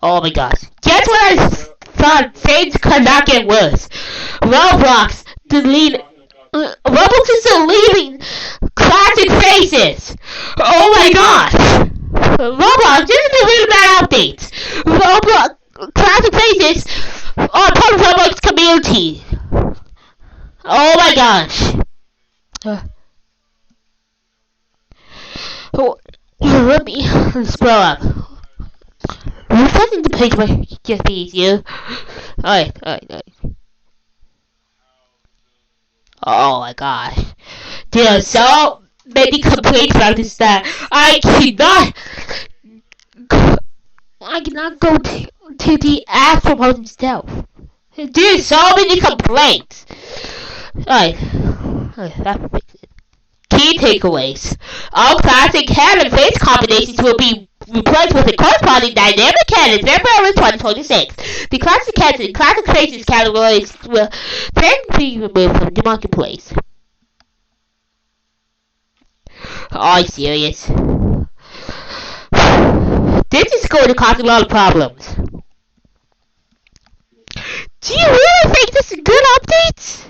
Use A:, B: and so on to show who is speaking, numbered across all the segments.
A: Oh my gosh. Guess what I thought things could not get worse. Roblox deleted. Roblox is deleting classic faces. Oh my gosh. Roblox just deleted bad updates. Roblox classic faces are part of Roblox community. Oh my gosh. Let me scroll up. Refreshing the page might just be easier. Alright. Oh my gosh. There are so many complaints about this that I cannot go to the actual post itself. There's so many complaints. Alright, that fixes it. Key takeaways. All classic head and face combinations will be replaced with a corresponding dynamic head in February 2026. The classic heads and classic faces categories will then be removed from the marketplace. Are you serious? This is going to cause a lot of problems. Do you really think this is good updates?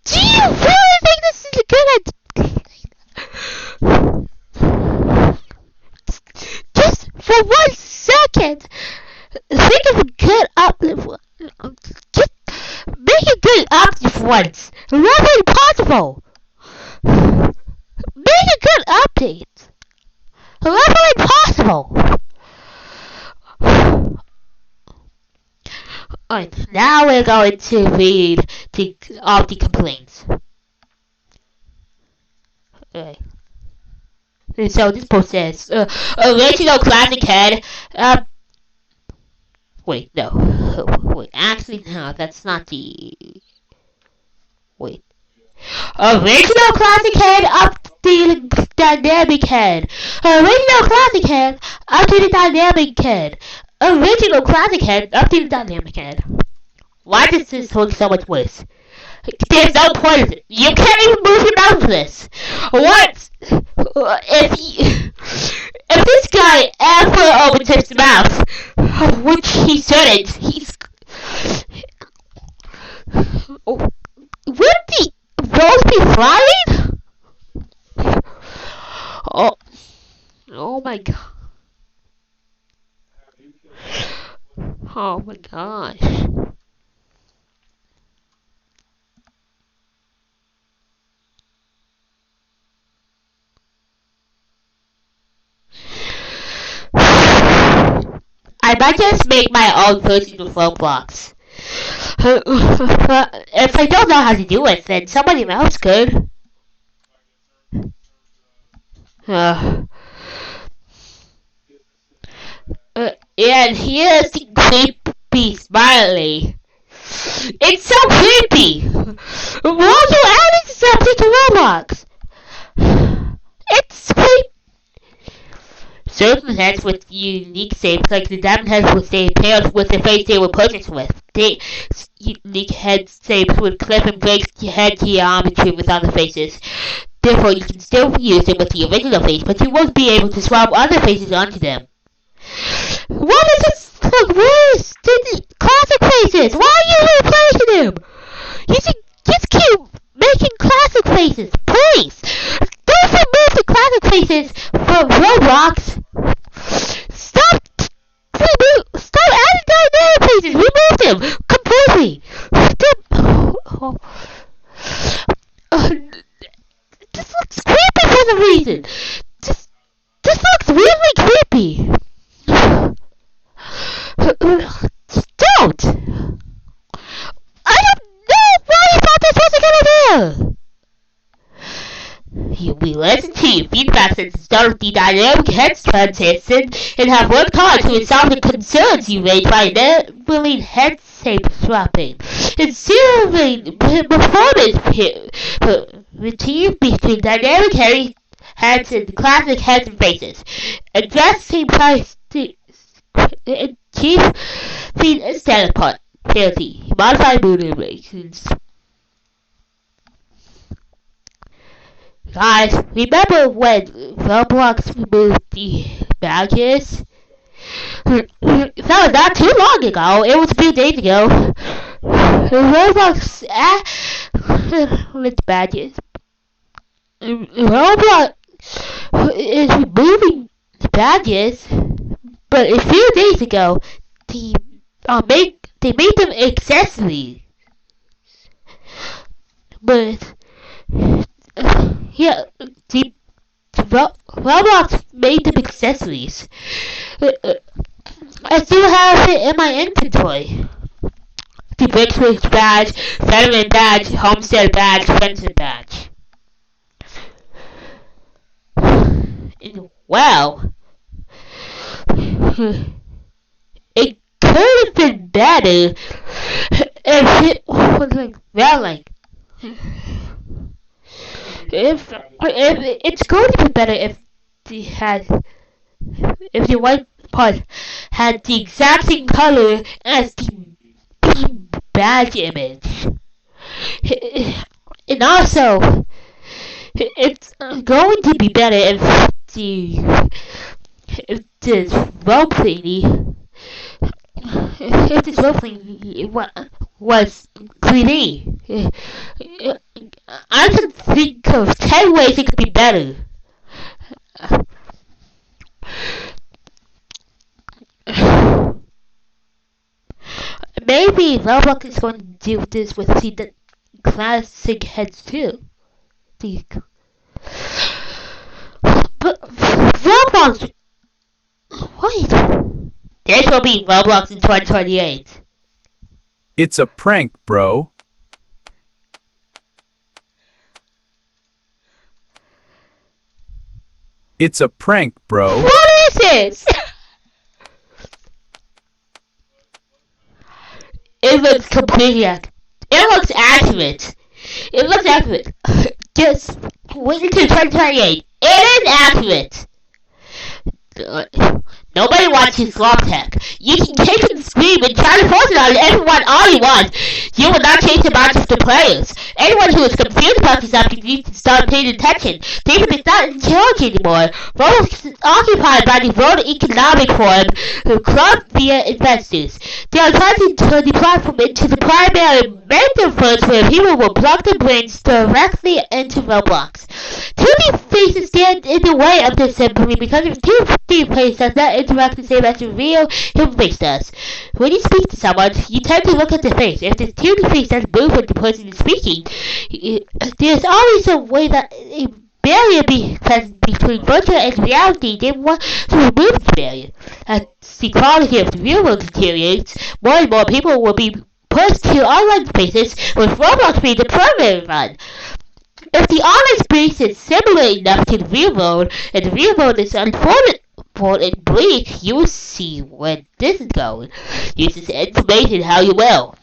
A: Do you really think this is a good idea? Just for 1 second, think of a good update. Just make a good update for once. Never impossible. Make a good update. Never impossible. Alright, now we're going to read all the complaints. Okay. So this post says, original classic head, wait, no. Wait, actually, no, that's not the... Wait. Original classic head up the dynamic head. Original classic head up to the dynamic head. Original classic head up to the dynamic head. Why does this look so much worse? There's no point in it. You can't even move your mouth for this. What? If this guy ever opens his mouth, which he shouldn't, would the rolls be flying? Oh my god. Oh my gosh. I might just make my own version of ROBLOX. If I don't know how to do it, then somebody else could. And here's the creepy smiley. It's so creepy! Why are you adding something to ROBLOX? It's creepy. Certain heads with unique shapes, like the diamond heads, will stay paired with the face they were purchased with. The unique head shapes would clip and break head geometry with other faces. Therefore, you can still use them with the original face, but you won't be able to swap other faces onto them. What is this look worse than the classic faces? Why are you replacing them? You should just keep making classic faces, please. Don't remove the classic faces from ROBLOX. Stop adding dynamic faces. Remove them completely. This looks creepy for some reason. This looks really creepy. Don't! I don't know why you thought this was a good idea! We listened to your feedback since the start of the dynamic head transition and have worked hard to resolve the concerns you raised by enabling head shape swapping and improving performance routine between dynamic heads and classic heads and faces. Addressing price achieve the standard part penalty. Modify mood animations. Guys, remember when ROBLOX removed the badges. That was not too long ago. It was a few days ago. Roblox with badges. Roblox is removing badges, but a few days ago, they made them accessories. But yeah, Roblox made them accessories. I still have it in my inventory. The Brickwitch badge, Veteran badge, Homestead badge, Fencer badge. Well, it could have been better if it was if it's going to be better if the white part had the exact same color as the badge image. And also, it's going to be better if this roleplaying was 3D. I can think of 10 ways it could be better. Maybe Roblox is going to do this with the classic heads too. But Roblox, wait. This will be Roblox in 2028.
B: It's a prank, bro. It's a prank, bro.
A: What is this? It looks completely accurate. It looks accurate. It looks accurate. Just wait until 2028. It is accurate. Nobody wants his slop tech. You can take it and scream and try to force it on everyone all you want. You will not change the minds of the players. Anyone who is confused about this something needs to start paying attention. David is not in charge anymore. Roblox is occupied by the World Economic Forum, club via investors. They are trying to turn the platform into the primary metaverse where people will plug their brains directly into Roblox. 2D faces stand in the way of this simply because if 2D face does not interact the same as the real human face does. When you speak to someone, you tend to look at the face. If the 2D face doesn't move when the person is speaking, there's always a way that a barrier be present between virtual and reality. They want to remove the barrier. As the quality of the real world deteriorates, more and more people will be pushed to online spaces with Roblox being the primary one. If the online space is similar enough to the real world, and the real world is unfortunate and bleak, you will see where this is going. Use this information how you will.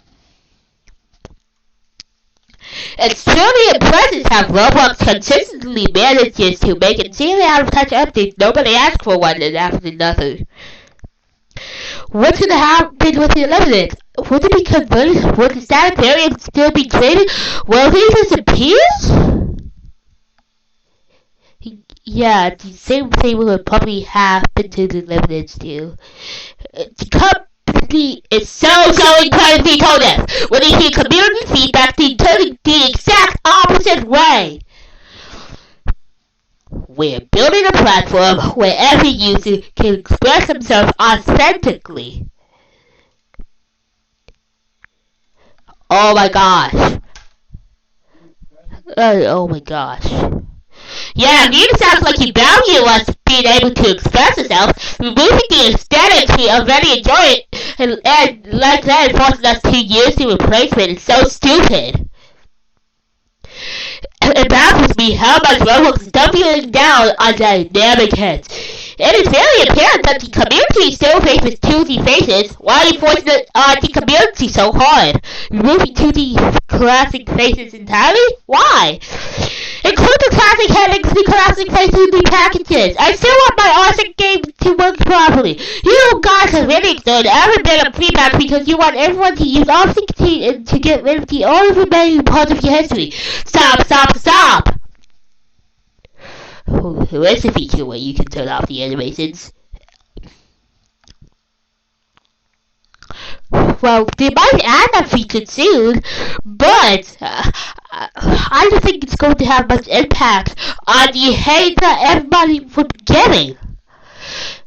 A: It's truly impressive how Roblox consistently manages to make insanely out-of-touch updates nobody asked for one and after another. What's going to happen with the eliminates? Would it be converted? Would the static variant still be traded? Will they disappear? Yeah, the same thing will probably happen to the eliminates too. The company is so incredibly tone deaf. When they hear community feedback, they turn it the exact opposite way. We're building a platform where every user can express themselves authentically. Oh my gosh. Oh my gosh. Yeah, it sounds like you value us being able to express yourself, removing the aesthetics we already enjoy it, and like that forcing us to use the replacement is so stupid. It baffles me how much Roblox is doubling down on dynamic heads. It is very apparent that the community still faces 2D faces. Why are you forcing the community so hard? Removing 2D classic faces entirely? Why? Include the classic head and the classic faces in the packages. I still want my awesome game to work properly. You guys have really ignored every bit of feedback because you want everyone to use awesome to get rid of the only remaining part of your history. Stop! Who is the feature where you can turn off the animations? well, they might add that feature soon, but I don't think it's going to have much impact on the hate that everybody would be getting.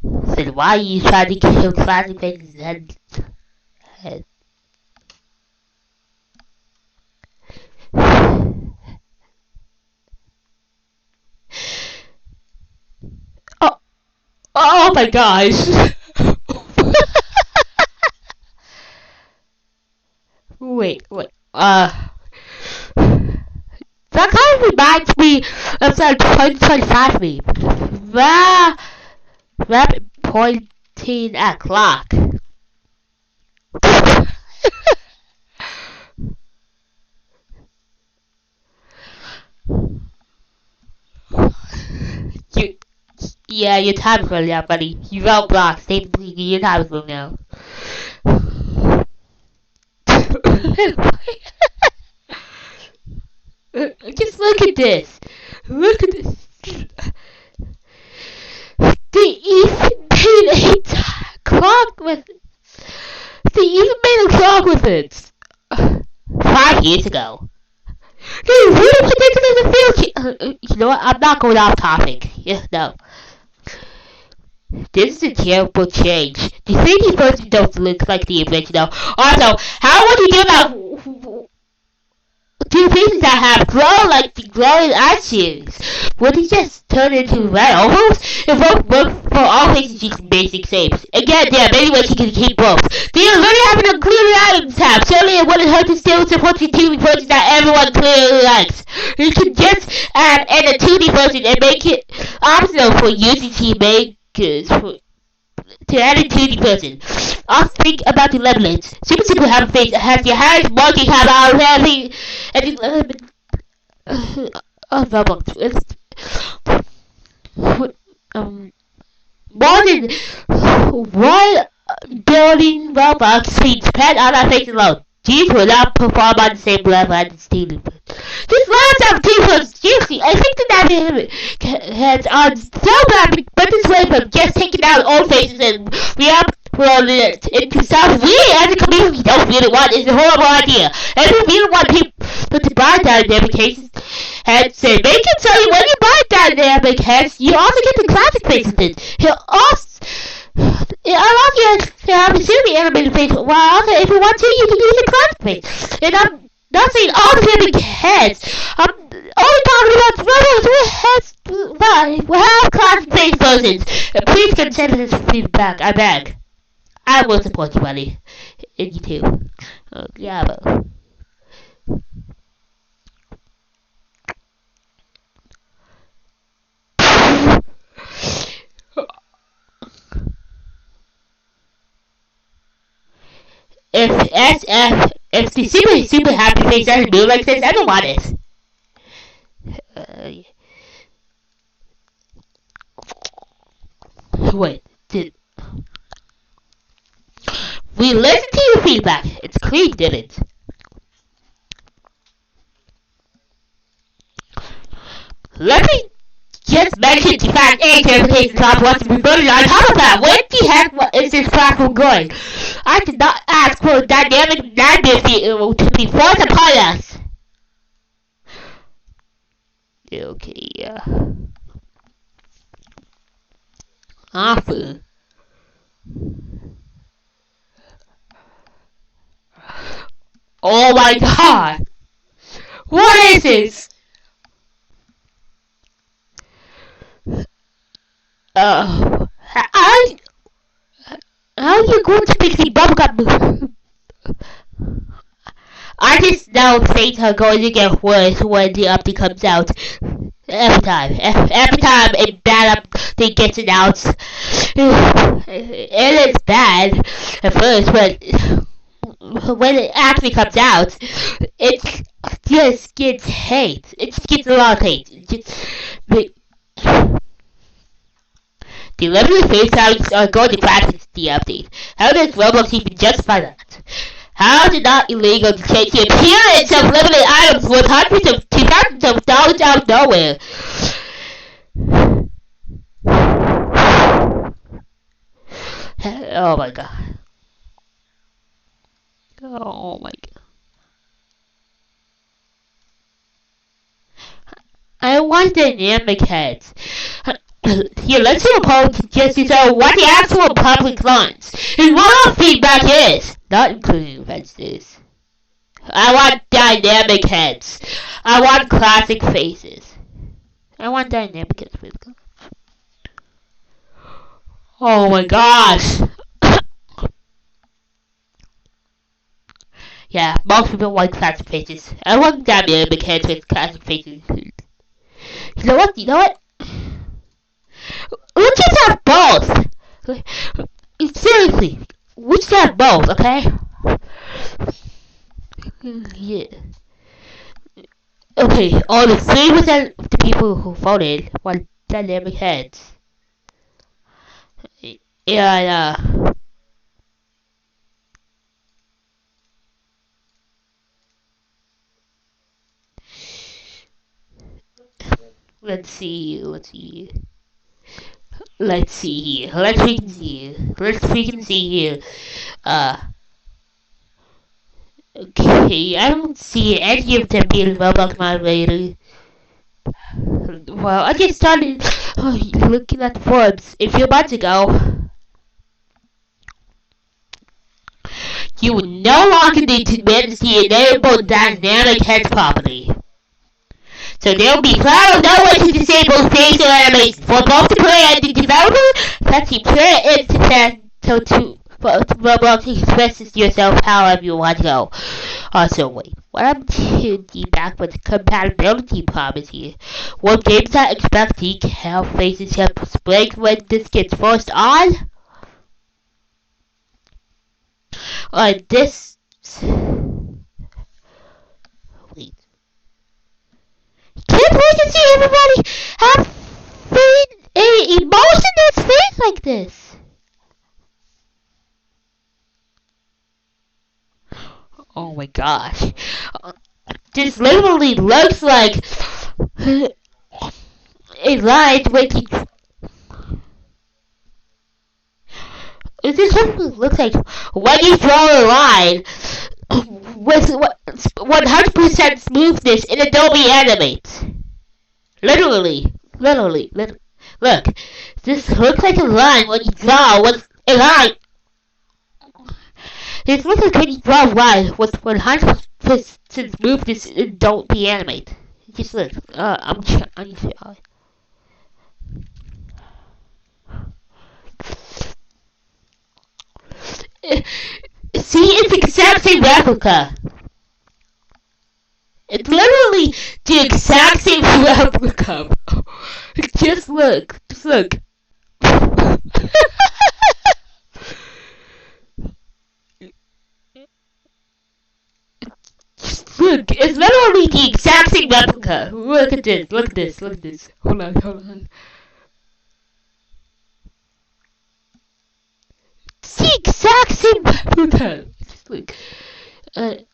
A: So why are you trying to kill classic faces and oh my gosh. Wait. That kind of reminds me of that 2025 meme. Rabbit pointing at clock. Yeah, your time is running out, buddy. You ROBLOX. Your time is running out. Just look at this. Look at this. They even made a clock with. They even made a clock with it. 5 years ago. They really predicted in the future. You know what? I'm not going off topic. Yeah, no. This is a terrible change. The 3D version don't look like the original. Also, how would you do about two pieces that have glow like the glowing ice series? Would it just turn into red ovals? It won't work for all faces using basic shapes. Again, there are many ways you can keep both. They already have an included items tab. Surely it wouldn't hurt to still support the 2D version that everyone clearly likes. You can just add in a 2D version and make it optional for UGC makers to add a 2D version. Also think about the levelings. Super Super have a face that has your highest marking have already and more than 1 billion Robux feet spent on our face alone. These will not perform on the same level as the Steely. This last of people, seriously, I think the Navi heads on so bad, but this way from just taking out old faces and re-uploading it into stuff we as a community don't really want is a horrible idea. And we really want people to buy dynamic cases and say, make it so when you buy dynamic heads, you also get the classic faces. It allows you to have a semi animated face, while also if you want to, you can use a classic face. And I'm not saying all the animated heads. I'm only talking about those with heads will have classic face versions. Please consider this feedback, I beg. I will support you, buddy. And you too. Yeah, but... If the super happy face doesn't move like this, I don't want it. Wait, we listened to your feedback. It's clear you didn't. Let me just mention the fact A clarification top wants to be voted on top of that. What the heck is this platform going? I did not ask for a dynamic magnitude to be forced upon us. Okay, yeah. Awful. Oh my god! What is this? How are you going to fix the bubblegum? I just know things are going to get worse when the update comes out. Every time a bad update gets announced, it is bad at first, but when it actually comes out, it just gets hate. It just gets a lot of hate. The limited face sounds are going to practice the update. How does Roblox even justify that? How is it not illegal to change the appearance of limited items worth hundreds of to thousands of dollars out of nowhere? Oh my god. Oh my god. I want dynamic heads. Here, let's see a poll to just so what the actual public wants. And what our feedback is. Not including fences. I want dynamic heads. I want classic faces. I want dynamic heads. Oh my gosh. Yeah, most people want classic faces. I want dynamic heads with classic faces. You know what? Let's just have both. Seriously, let's just have both, okay? Yeah. Okay, only 3% of the people who voted want dynamic heads. Yeah, let's see. Let's freaking see here. Okay, I don't see any of them being Roblox moderator. Well, I just started looking at the forums a few months ago. You will no longer need to manage the enable dynamic heads property. So there will be cloud no way to disable facial animations for both the player and the developer. That's the player internet to Roblox expresses yourself however you want to go. Also, wait, what I'm to the back with compatibility problems here. Will games that expect decal faces have break when this gets forced on? This. Wait. Can't wait to see everybody have an emotion that's face like this. Oh my gosh. This literally looks like a line when you... This looks like when you draw a line with 100% smoothness in Adobe Animate. Literally. Look. This looks like a line when you draw with a line. This looks like when you draw a line with 100% smoothness in Adobe Animate. Just look. I'm trying. See, it's the exact same replica. It's literally the exact same replica. Just look. Just look. It's literally the exact same replica. Look at this. Hold on. It's the exact same replica. Just look. Let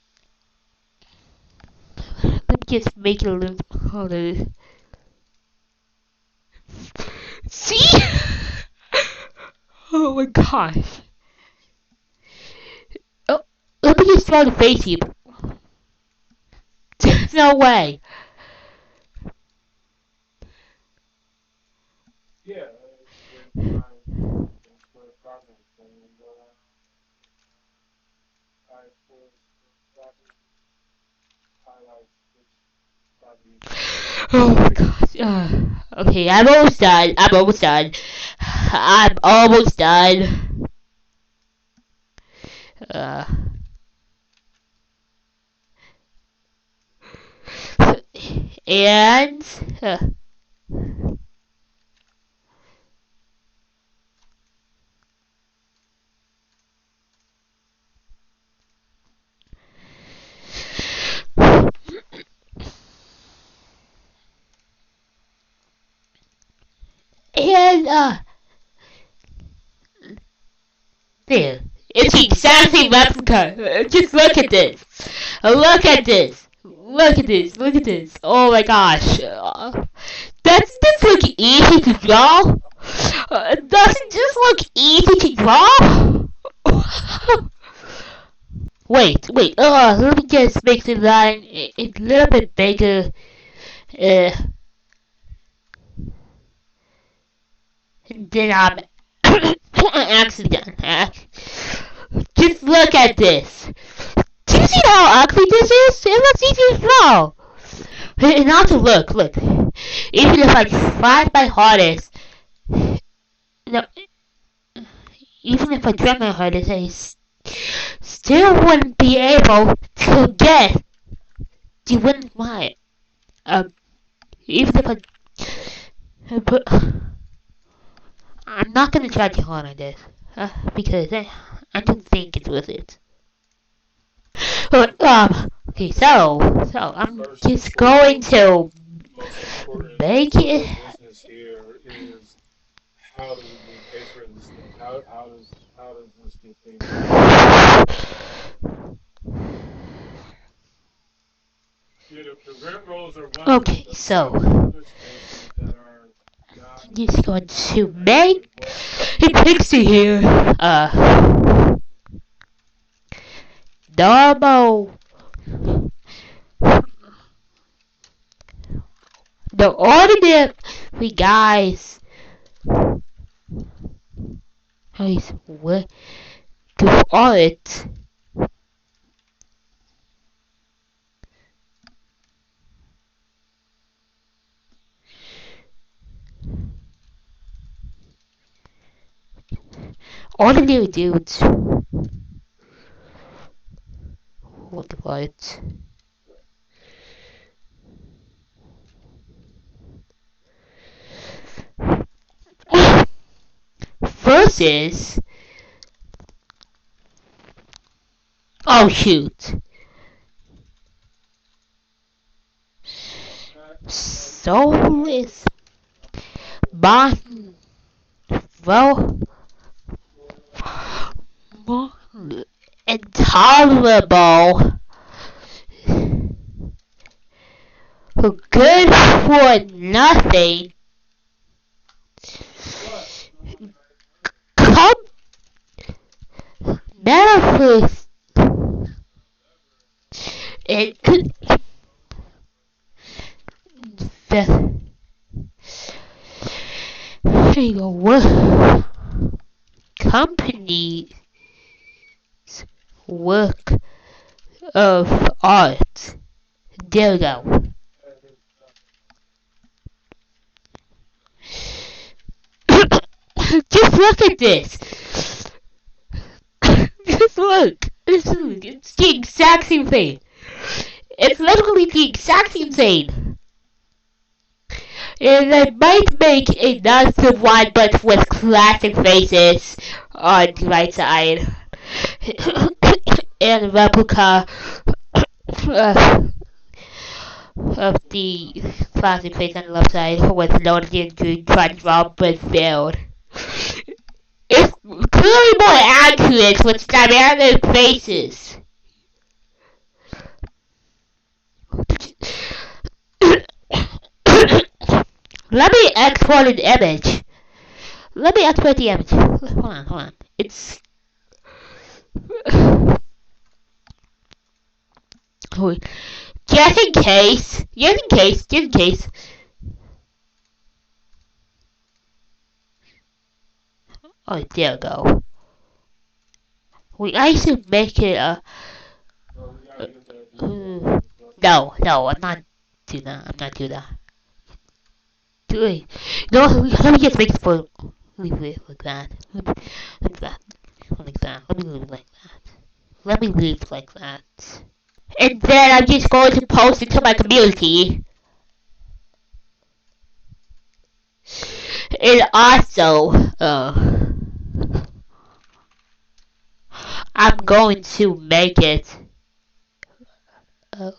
A: me just make it a little harder. See? Oh my gosh. Oh, let me just draw the face here. There's no way. Oh my gosh. Okay, I'm almost done. And there. It's the exact same replica. Just look at this. Look at this. Oh my gosh. Doesn't this look easy to draw? Doesn't this look easy to draw? Wait. Let me just make the line a little bit bigger. Uh, then I'm accident. Just look at this. Do you see how ugly this is? It looks easy to draw. And also look. Even if I tried my hardest, no, even if I tried my hardest, I still wouldn't be able to get. You wouldn't mind. Even if but I'm not gonna try too hard on this because I don't think it's worth it. But, okay, so I'm just going to make it. Okay, so I'm just going to make a picture here. Normal. The ordinary guys. What do art? Ordinary dudes. What the art? Versus. Oh shoot. Soulless. Martin. Well. Intolerable. Good for nothing. Come. Manifest. It could. What companies work of art? There we go. Just look at this. Just look. It's the exact same thing. It's literally the exact same thing. And I might make another one but with classic faces on the right side. And a replica of the classic face on the left side with noticing to try to draw but failed. It's clearly more accurate with dynamic faces. Let me export an image. Let me export the image. Hold on. It's just in case. Oh, there we go. I should make it a. No, I'm not doing that. No, let me just make it for. Leave it like that. Like that. Let me leave it like that. And then I'm just going to post it to my community. And also, I'm going to make it.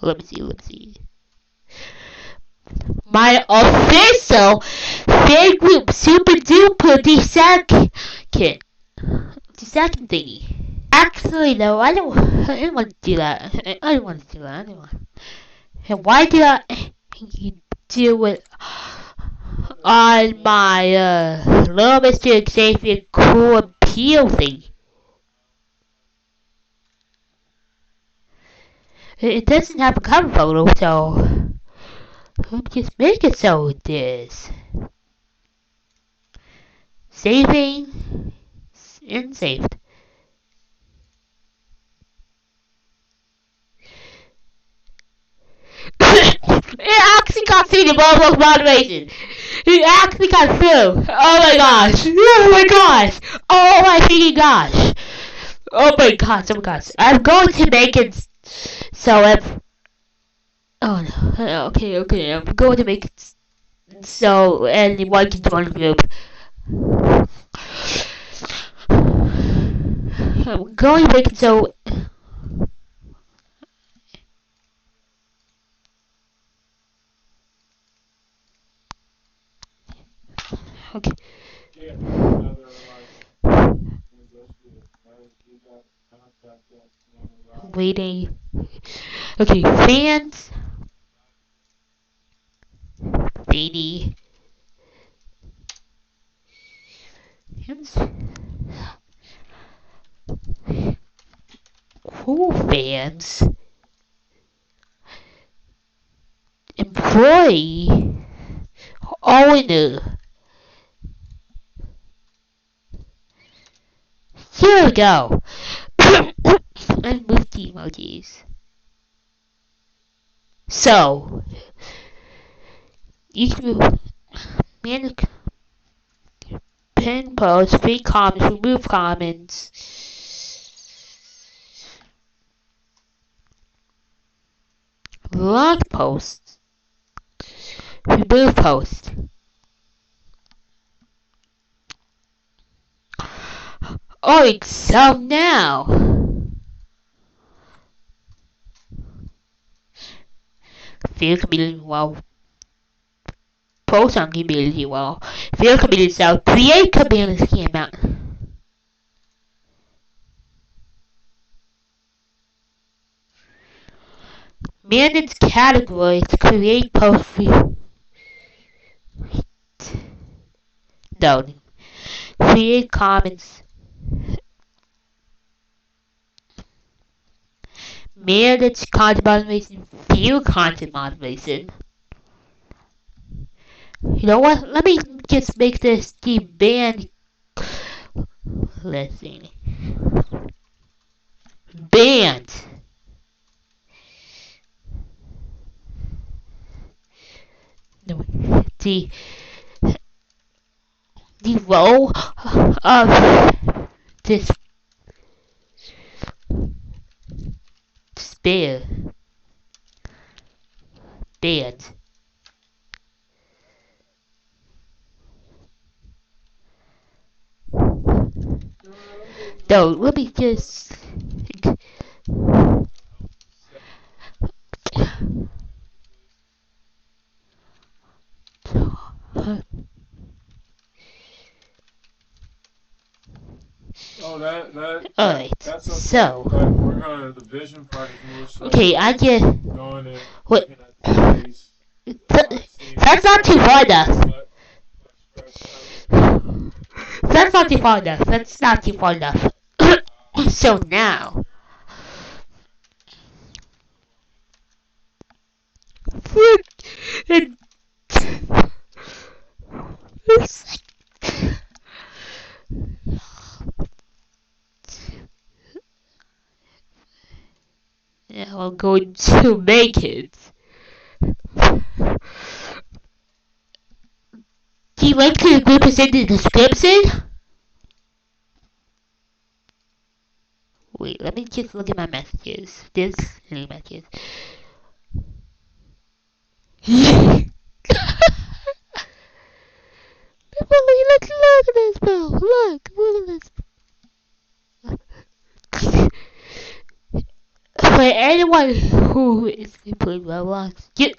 A: Let me see. My official fan group, Super Duper, the second thingy. Actually, no, I don't want to do that. And why did I do it on my Little Mr. Xavier Cool Appeal thing? It doesn't have a cover photo, so let me just make it so it is. Saving and saved. It actually got through the Roblox moderation. It actually got through. Oh my gosh. Oh my gosh. Oh my freaking gosh. Oh my gosh. Oh my gosh. I'm going to make it so if. Oh no. Okay. I'm going to make it so anyone can join the group. I'm going to make it so. Okay. Waiting. Okay, fans. Lady. Cool fans. Employee. Owner. Here we go. And move the emojis. So, you can manage pin posts, free comments, remove comments. Log posts. Remove posts. Alright, so now. Field community wall. Post on community wall. Field community cell. Create community amount. Manage categories. Create post. No. Create comments. Manage content moderation. View content moderation. You know what? Let me just make this the band. Let's see. Band. No, the role of this band. No, let me just. Alright, so.
C: We're going to the vision project more so.
A: Okay, I get.
C: Going in,
A: What?
C: That's
A: That's not too far enough. That's not too far enough. That's not too far enough. So now. Now I'm going to make it. The link to the group is in the description. Wait, let me just look at my messages. There's any messages. Look at this, bro. Look at this. For anyone who is playing Roblox, you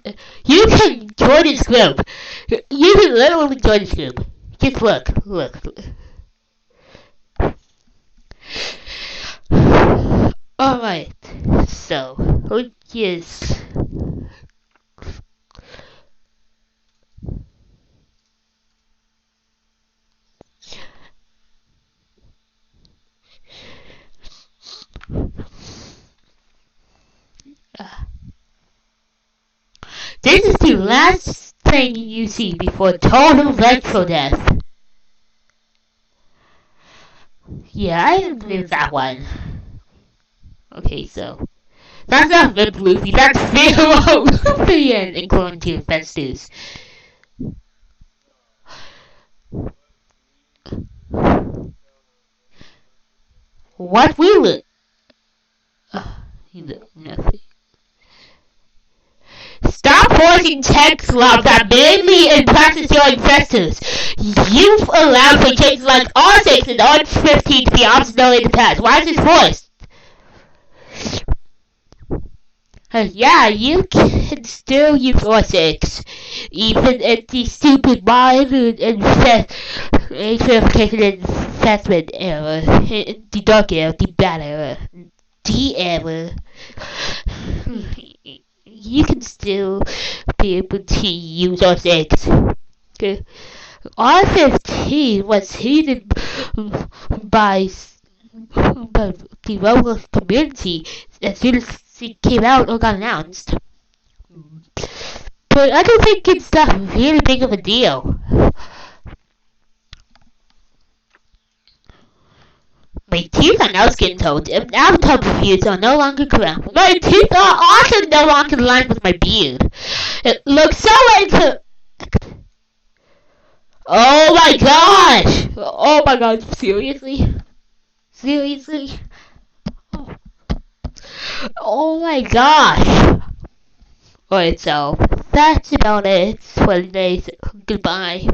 A: can join this group. You can literally join this group. Just look. Alright, so, let's just... last thing you see before total vengeful death. Yeah, I agree with that one. Okay, so that's not Red Luffy, that's Pharaoh Luffy and quarantine Festus. What will it? Nothing. Stop forcing text love that mainly in practice your investors. You've allowed for cases like R6 and R15 to be optional in the past. Why is this forced? Yeah, you can still use R6, even if the stupid minor verification investment error, the dark error, the bad error, the error. You can still be able to use R6. Okay. R15 was heated by the Roblox community as soon as it came out or got announced. But I don't think it's that really big of a deal. My teeth are now skin toned, and avatar reviews are no longer correct. My teeth are also no longer aligned with my beard. It looks so like oh my gosh! Oh my god, seriously? Seriously? Oh my gosh! Alright, so that's about it for today. Goodbye.